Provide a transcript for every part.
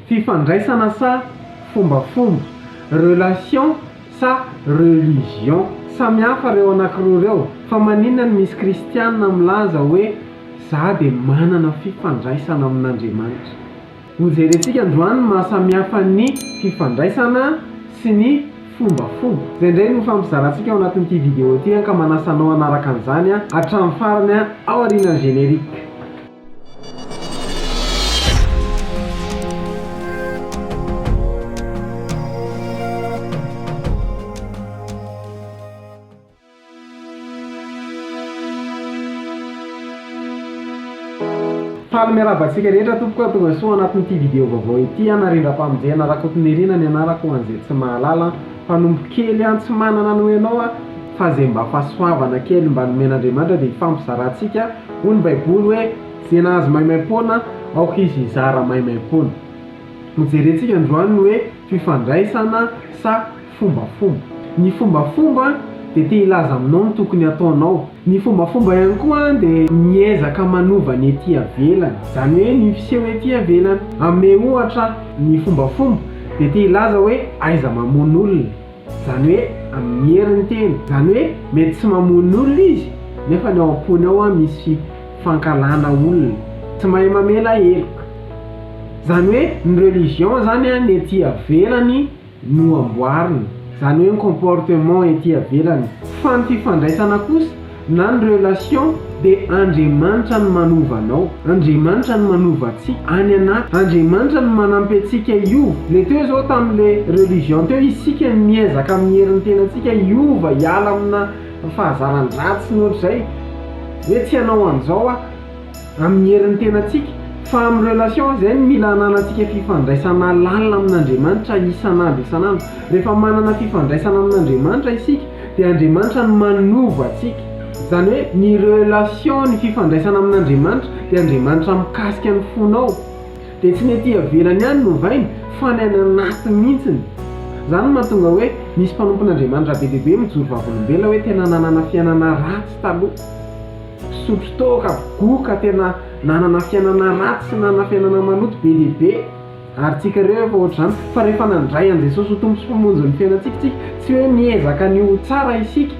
fifandraisana sa fombafomba, relation sa religion. Samy hafa reo anankiroa reo, fa maninona no misy kristianina milaza hoe za dia manana fifandraisana amin'Andriamanitra. Hojerentsika androany mahasamy hafa ny fifandraisana sy ny fombafomba. Izay indray no fampizarantsika ao anatin'ity vidéo ity ka manasanao hanaraka an'izany hatramin'ny farany ao aorian'ny générique. Faly miarabantsika rehetra tompoko tonga soa anatin'ity vidéo vaovao ity narindra-pamonjena ara-kotonirina ny anarako an'izay tsy mahalala mpanompo kely tsy manana no ianao fa zay mba fahasoavana kely mba nomen'Andriamanitra dia fampizarantsika hoy ny baiboly hoe zay nahazo maimaim-poana aoka izy izara maimaim-poana. Mijerentsika androany hoe fifandraisana sa fombafomba. Ny fombafomba dia te hilaza aminao ny tokony ataonao. Ny fombafomba ihany koa dia miezaka manova ny ety ivelany, izany hoe ny fiseho ety ivelany. Amin'ny ohatra ny fombafomba dia te hilaza hoe aiza mamono olona, izany hoe amin'ny heriny tena, izany hoe mety tsy mamono olona izy nefa ny ao am-pony ao misy fankalana olona, tsy mahay mamela heloka. Izany hoe ny religion zany ny ety ivelany no amboarina, izany hoe ny comportement ety ivelany. Fa ny fifandraisana kosa na ny relation dia Andriamanitra no manova anao, Andriamanitra no manova antsika any anaty, Andriamanitra no manampy antsika hiova. Le teo zao tamin'le religion teo isika miezaka amin'ny herin'ny tenantsika hiova, hiala amina fahazaran-dratsy sy ny ohatr'izay, hoe tsy hanao an'izao amin'ny herin'ny tenantsika. Fa amin'ny relation izay no mila hananantsika fifandraisana lalina amin'Andriamanitra isan'andro. Rehefa manana fifandraisana amin'Andriamanitra isika dia Andriamanitra no manova antsika. Izany hoe ny relation, ny fifandraisana amin'Andriamanitra dia Andriamanitra mikasika ny fonao, dia tsy ny ety ivelany ihany no vainy fa ny any anaty mihitsiny. Izany mahatonga hoe misy mpanompon'Andriamanitra be dia be mijoro vavolombelona hoe tena nanana fiainana ratsy taloha, sotro toaka, goka, tena nanana fiainana ratsy sy nanana fiainana manoto be dia be. Ary tsika ireo efa ohatr'izany, fa rehefa nandray an' Jesosy ho tompo sy mpamonjy ny fiainantsika, tsy hoe miezaka ny ho tsara isika,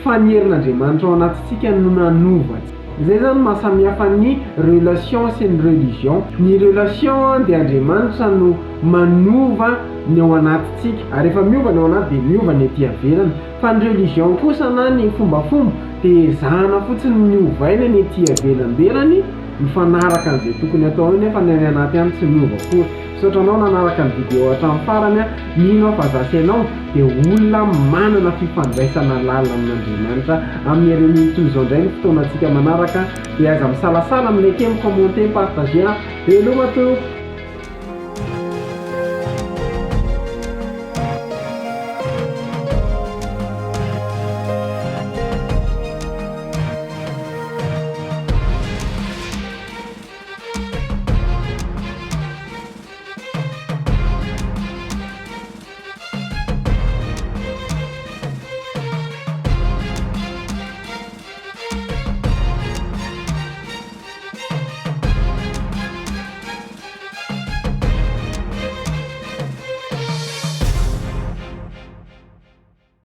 fa ny herin'Andriamanitra ao anatintsika no nanova. Izay zany mahasamy hafa ny relation sy ny religion. Ny relation dia Andriamanitra no manova ny ao anatintsika, ary rehefa miova ny ao anaty dia miova ny ety ivelany. Fa ny religion kosa na ny fombafomba dia ezahana fotsiny ny ovaina ny ety ivelambelany, mifanaraka an'izay tokony atao nefa ny any anaty any tsy miova akory. Misaotra anao nanaraka ny vidéo hatramin'ny farany, mino fa zasy ianao dia olona manana fifandraisana lalina amin'Andriamanitra. Amin'ny heriny toy izao indray ny fotoanantsika manaraka dia aza misalasala aminay kely, commenter, partager. Hello mato.